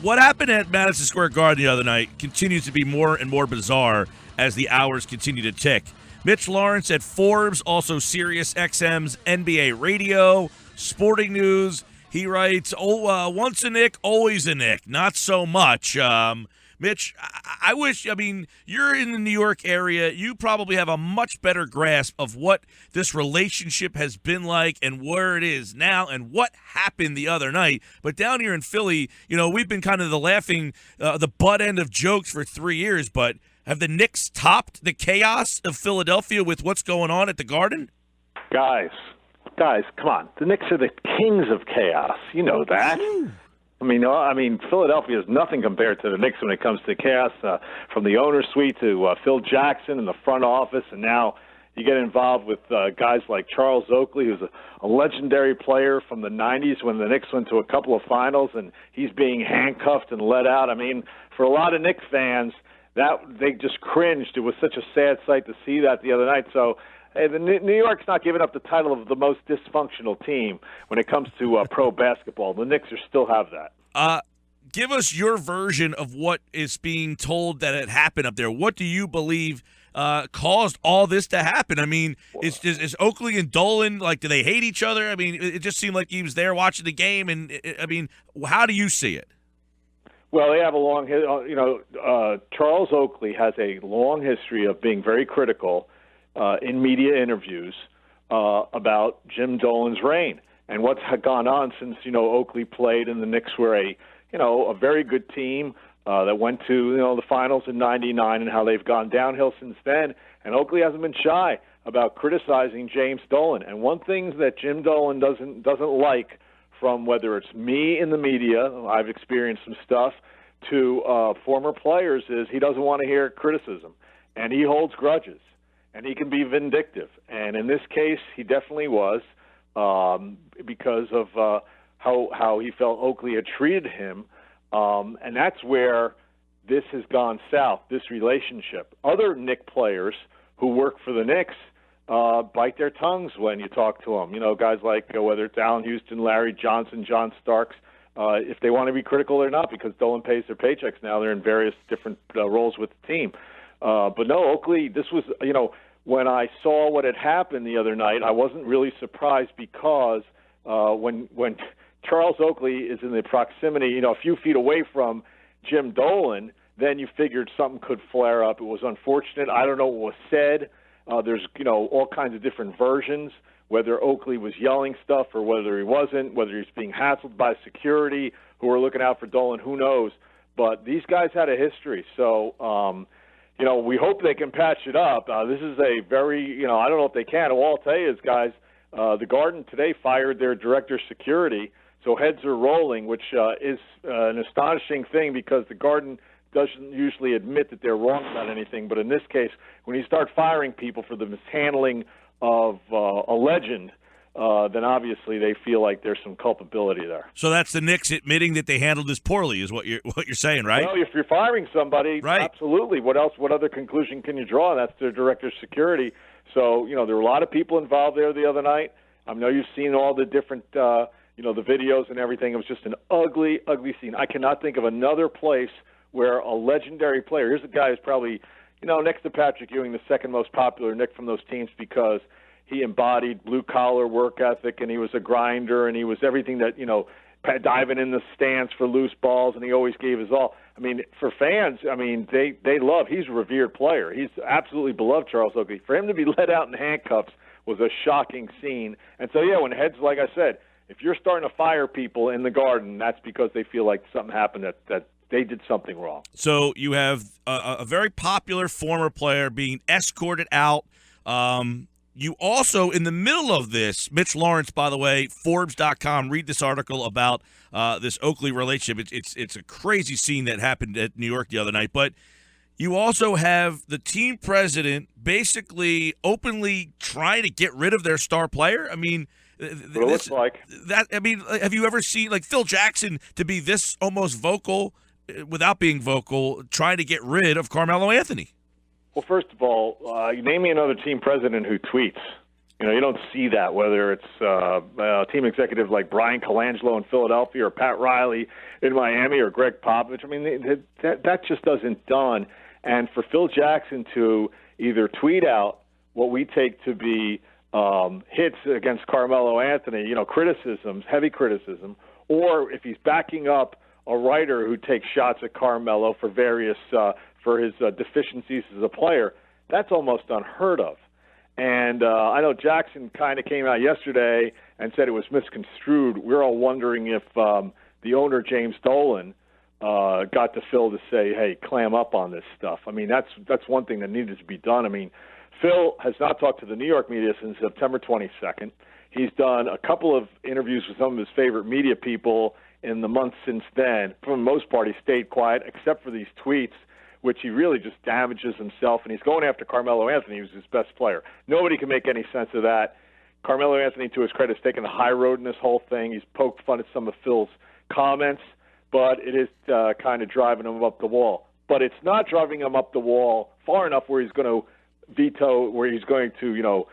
what happened at Madison Square Garden the other night continues to be more and more bizarre as the hours continue to tick. Mitch Lawrence at Forbes, also SiriusXM's NBA Radio, Sporting News. He writes, once a Knick, always a Knick. Not so much. Mitch, I wish, you're in the New York area. You probably have a much better grasp of what this relationship has been like and where it is now and what happened the other night. But down here in Philly, we've been kind of the butt end of jokes for 3 years. But have the Knicks topped the chaos of Philadelphia with what's going on at the Garden? Guys, come on. The Knicks are the kings of chaos. You know that. Philadelphia is nothing compared to the Knicks when it comes to chaos, from the owner's suite to Phil Jackson in the front office, and now you get involved with guys like Charles Oakley, who's a legendary player from the 90s when the Knicks went to a couple of finals, and he's being handcuffed and let out. For a lot of Knicks fans, that they just cringed. It was such a sad sight to see that the other night. So the New York's not giving up the title of the most dysfunctional team when it comes to pro basketball. The Knicks still have that. Give us your version of what is being told that it happened up there. What do you believe caused all this to happen? Is Oakley and Dolan, do they hate each other? It just seemed like he was there watching the game. And, how do you see it? Well, they have a long Charles Oakley has a long history of being very critical in media interviews about Jim Dolan's reign and what's gone on since Oakley played, and the Knicks were a very good team that went to the finals in '99, and how they've gone downhill since then. And Oakley hasn't been shy about criticizing James Dolan. And one thing that Jim Dolan doesn't like, from whether it's me in the media, I've experienced some stuff, to former players, is he doesn't want to hear criticism, and he holds grudges. And he can be vindictive. And in this case, he definitely was, because of how he felt Oakley had treated him. And that's where this has gone south, this relationship. Other Knick players who work for the Knicks bite their tongues when you talk to them. Guys like, whether it's Allen Houston, Larry Johnson, John Starks, if they want to be critical or not, because Dolan pays their paychecks now. They're in various different roles with the team. But no, Oakley, this was, when I saw what had happened the other night, I wasn't really surprised, because when Charles Oakley is in the proximity, a few feet away from Jim Dolan, then you figured something could flare up. It was unfortunate. I don't know what was said. There's, all kinds of different versions, whether Oakley was yelling stuff or whether he wasn't, whether he's being hassled by security who were looking out for Dolan, who knows. But these guys had a history, so we hope they can patch it up. This is a very, I don't know if they can. All I'll tell you is, guys, the Garden today fired their director of security, so heads are rolling, which is an astonishing thing, because the Garden doesn't usually admit that they're wrong about anything. But in this case, when you start firing people for the mishandling of a legend, then obviously they feel like there's some culpability there. So that's the Knicks admitting that they handled this poorly, is what you're saying, right? Well, if you're firing somebody, right, absolutely. What else? What other conclusion can you draw? That's their director of security. So there were a lot of people involved there the other night. I know you've seen all the different, the videos and everything. It was just an ugly, ugly scene. I cannot think of another place where a legendary player. Here's a guy who's probably, next to Patrick Ewing, the second most popular Knick from those teams, because he embodied blue-collar work ethic, and he was a grinder, and he was everything that, diving in the stands for loose balls, and he always gave his all. For fans, they love. He's a revered player. He's absolutely beloved, Charles Oakley. For him to be let out in handcuffs was a shocking scene. And so, when heads, like I said, if you're starting to fire people in the Garden, that's because they feel like something happened that they did something wrong. So you have a very popular former player being escorted out. You also, in the middle of this, Mitch Lawrence, by the way, Forbes.com, read this article about this Oakley relationship. It's a crazy scene that happened at New York the other night. But you also have the team president basically openly trying to get rid of their star player. It looks like that. Have you ever seen Phil Jackson to be this almost vocal, without being vocal, trying to get rid of Carmelo Anthony? Well, first of all, name me another team president who tweets. You don't see that, whether it's a team executive like Brian Colangelo in Philadelphia or Pat Riley in Miami or Greg Popovich. I mean, that just doesn't done. And for Phil Jackson to either tweet out what we take to be hits against Carmelo Anthony, criticisms, heavy criticism, or if he's backing up a writer who takes shots at Carmelo for various for his deficiencies as a player, that's almost unheard of. And I know Jackson kind of came out yesterday and said it was misconstrued. We're all wondering if the owner, James Dolan, got to Phil to say, hey, clam up on this stuff. I mean, that's one thing that needed to be done. I mean, Phil has not talked to the New York media since September 22nd. He's done a couple of interviews with some of his favorite media people in the months since then. For the most part, he stayed quiet, except for these tweets, which he really just damages himself, and he's going after Carmelo Anthony, who's his best player. Nobody can make any sense of that. Carmelo Anthony, to his credit, has taken the high road in this whole thing. He's poked fun at some of Phil's comments, but it is kind of driving him up the wall. But it's not driving him up the wall far enough where he's going to veto, where he's going to,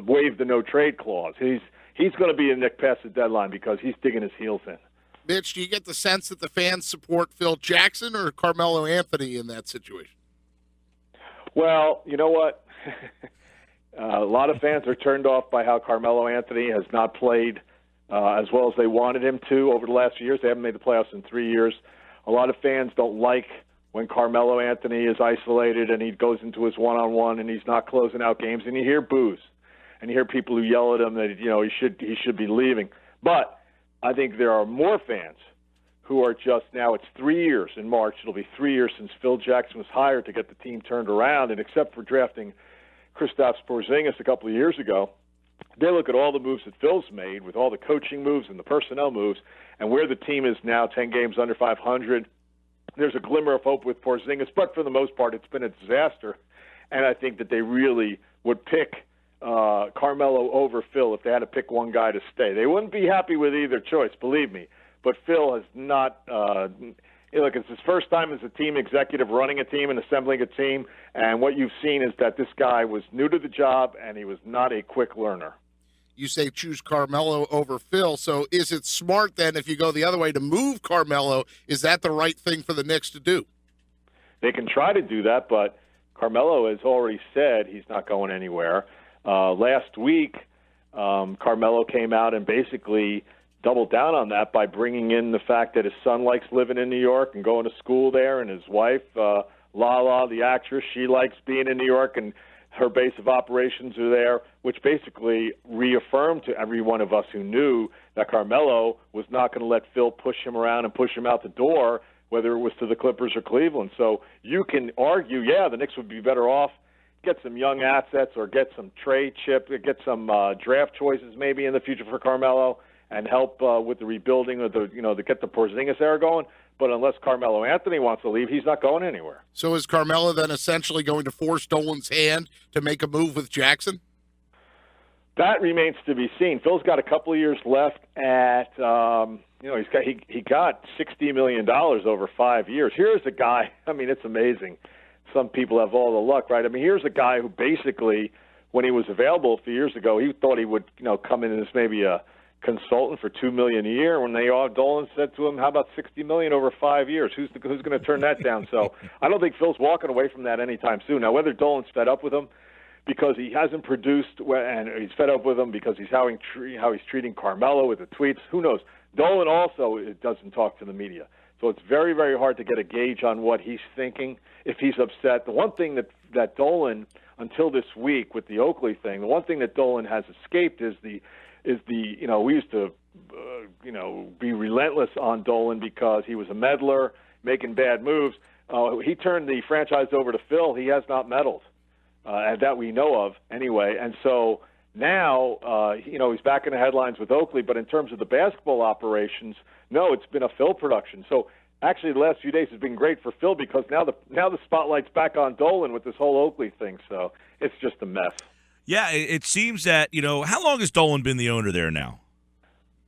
waive the no-trade clause. He's going to be in Nick past the deadline because he's digging his heels in. Mitch, do you get the sense that the fans support Phil Jackson or Carmelo Anthony in that situation? Well, you know what? A lot of fans are turned off by how Carmelo Anthony has not played as well as they wanted him to over the last few years. They haven't made the playoffs in 3 years. A lot of fans don't like when Carmelo Anthony is isolated and he goes into his one-on-one and he's not closing out games, and you hear boos. And you hear people who yell at him that he should be leaving. But I think there are more fans who are just now. It's 3 years in March. It'll be 3 years since Phil Jackson was hired to get the team turned around. And except for drafting Kristaps Porzingis a couple of years ago, they look at all the moves that Phil's made with all the coaching moves and the personnel moves, and where the team is now, 10 games under 500. There's a glimmer of hope with Porzingis, but for the most part, it's been a disaster. And I think that they really would pick Carmelo over Phil if they had to pick one guy to stay. They wouldn't be happy with either choice, believe me. But Phil has not look, it's his first time as a team executive running a team and assembling a team, and what you've seen is that this guy was new to the job and he was not a quick learner. You say choose Carmelo over Phil, so is it smart then if you go the other way to move Carmelo? Is that the right thing for the Knicks to do? They can try to do that, but Carmelo has already said he's not going anywhere. Last week, Carmelo came out and basically doubled down on that by bringing in the fact that his son likes living in New York and going to school there, and his wife, Lala, the actress, she likes being in New York, and her base of operations are there, which basically reaffirmed to every one of us who knew that Carmelo was not going to let Phil push him around and push him out the door, whether it was to the Clippers or Cleveland. So you can argue, the Knicks would be better off get some young assets or get some trade chip, get some draft choices maybe in the future for Carmelo and help with the rebuilding of to get the Porzingis era going. But unless Carmelo Anthony wants to leave, he's not going anywhere. So is Carmelo then essentially going to force Dolan's hand to make a move with Jackson? That remains to be seen. Phil's got a couple of years left at he got $60 million over 5 years. Here's a guy, it's amazing. Some people have all the luck, right? Here's a guy who basically, when he was available a few years ago, he thought he would, come in as maybe a consultant for $2 million a year. When Dolan said to him, "How about $60 million over 5 years?" Who's going to turn that down? So I don't think Phil's walking away from that anytime soon. Now, whether Dolan's fed up with him because he hasn't produced, and he's fed up with him because he's how he's treating Carmelo with the tweets, who knows? Dolan also doesn't talk to the media. So it's very, very hard to get a gauge on what he's thinking, if he's upset. The one thing that Dolan, until this week with the Oakley thing, the one thing that Dolan has escaped is the we used to be relentless on Dolan because he was a meddler, making bad moves. He turned the franchise over to Phil. He has not meddled, and that we know of anyway. And so now, he's back in the headlines with Oakley, but in terms of the basketball operations, no, it's been a Phil production. So actually the last few days has been great for Phil because now the spotlight's back on Dolan with this whole Oakley thing. So it's just a mess. Yeah, it seems that, how long has Dolan been the owner there now?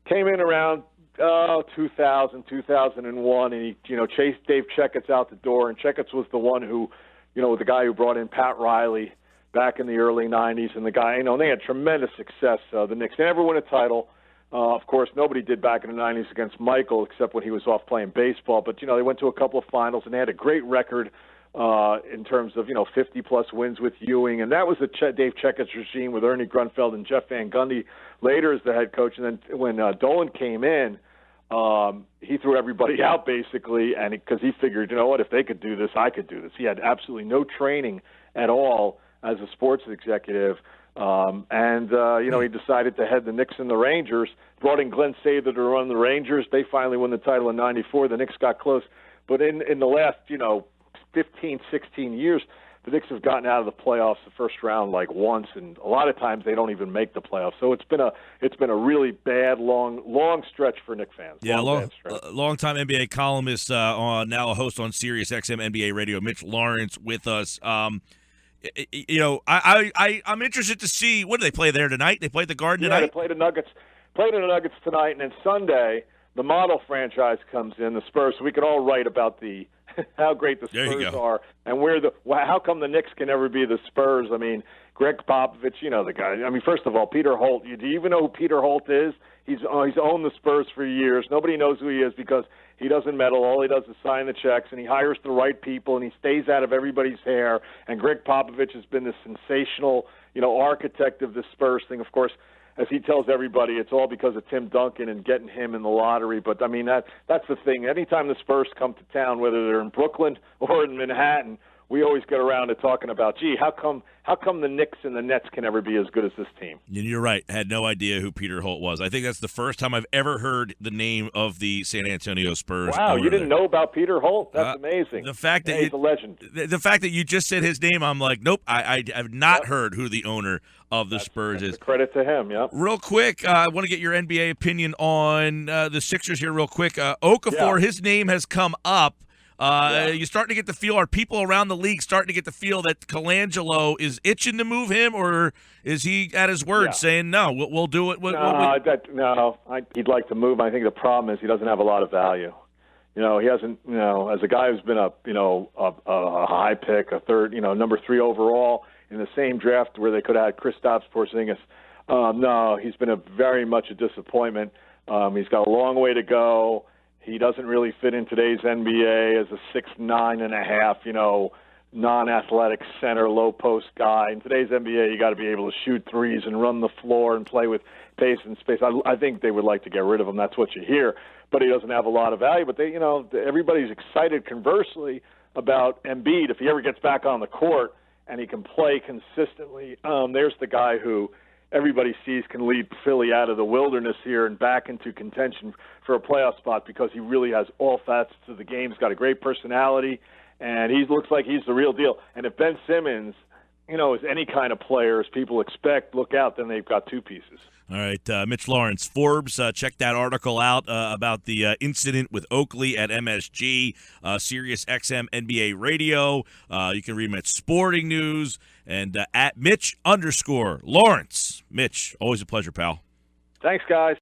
Came in around 2000, 2001, and he, chased Dave Checketts out the door, and Checketts was the one who, the guy who brought in Pat Riley back in the early 90s. And the guy, they had tremendous success. The Knicks, they never won a title. Of course, nobody did back in the 90s against Michael, except when he was off playing baseball. But, they went to a couple of finals, and they had a great record in terms of, 50-plus wins with Ewing. And that was the Dave Checketts regime with Ernie Grunfeld and Jeff Van Gundy later as the head coach. And then when Dolan came in, he threw everybody out, basically, and because he figured, if they could do this, I could do this. He had absolutely no training at all as a sports executive. He decided to head the Knicks and the Rangers, brought in Glenn Sather to run the Rangers. They finally won the title in 94. The Knicks got close. But in the last, 15, 16 years, the Knicks have gotten out of the playoffs the first round like once, and a lot of times they don't even make the playoffs. So it's been a really bad, long stretch for Knicks fans. Yeah, long-time NBA columnist, now a host on SiriusXM NBA Radio, Mitch Lawrence with us. I'm interested to see, what do they play there tonight? They play the Garden tonight? Yeah, they play the Nuggets. Played the Nuggets tonight, and then Sunday the model franchise comes in, the Spurs. So we could all write about how great the Spurs are and how come the Knicks can never be the Spurs. I mean, Greg Popovich, the guy. I mean, first of all, Peter Holt. Do you even know who Peter Holt is? He's owned the Spurs for years. Nobody knows who he is because he doesn't meddle. All he does is sign the checks, and he hires the right people, and he stays out of everybody's hair. And Greg Popovich has been this sensational, architect of the Spurs thing. Of course, as he tells everybody, it's all because of Tim Duncan and getting him in the lottery. But, I mean, that's the thing. Anytime the Spurs come to town, whether they're in Brooklyn or in Manhattan, we always get around to talking about, how come the Knicks and the Nets can never be as good as this team? And you're right. I had no idea who Peter Holt was. I think that's the first time I've ever heard the name of the San Antonio Spurs. Wow, you didn't know about Peter Holt? That's amazing. The fact that he's a legend. The fact that you just said his name, I'm like, nope, I've not heard who the owner of the Spurs is. Credit to him, yeah. Real quick, I want to get your NBA opinion on the Sixers here real quick. Okafor, his name has come up. You're starting to get the feel, are people around the league starting to get the feel that Colangelo is itching to move him, or is he at his word saying, no, we'll do it? He'd like to move. I think the problem is he doesn't have a lot of value. He hasn't, as a guy who's been a high pick, a third, number 3 overall in the same draft where they could have had Kristaps Porzingis. No, he's been very much a disappointment. He's got a long way to go. He doesn't really fit in today's NBA as a 6'9.5", non-athletic center, low post guy. In today's NBA, you got to be able to shoot threes and run the floor and play with pace and space. I think they would like to get rid of him. That's what you hear. But he doesn't have a lot of value. But everybody's excited, conversely, about Embiid if he ever gets back on the court and he can play consistently. There's the guy who everybody sees can lead Philly out of the wilderness here and back into contention for a playoff spot because he really has all facets of the game. He's got a great personality, and he looks like he's the real deal. And if Ben Simmons, is any kind of player, as people expect, look out, then they've got two pieces. All right, Mitch Lawrence, Forbes, check that article out about the incident with Oakley at MSG, SiriusXM NBA Radio. You can read him at Sporting News and at Mitch_Lawrence. Mitch, always a pleasure, pal. Thanks, guys.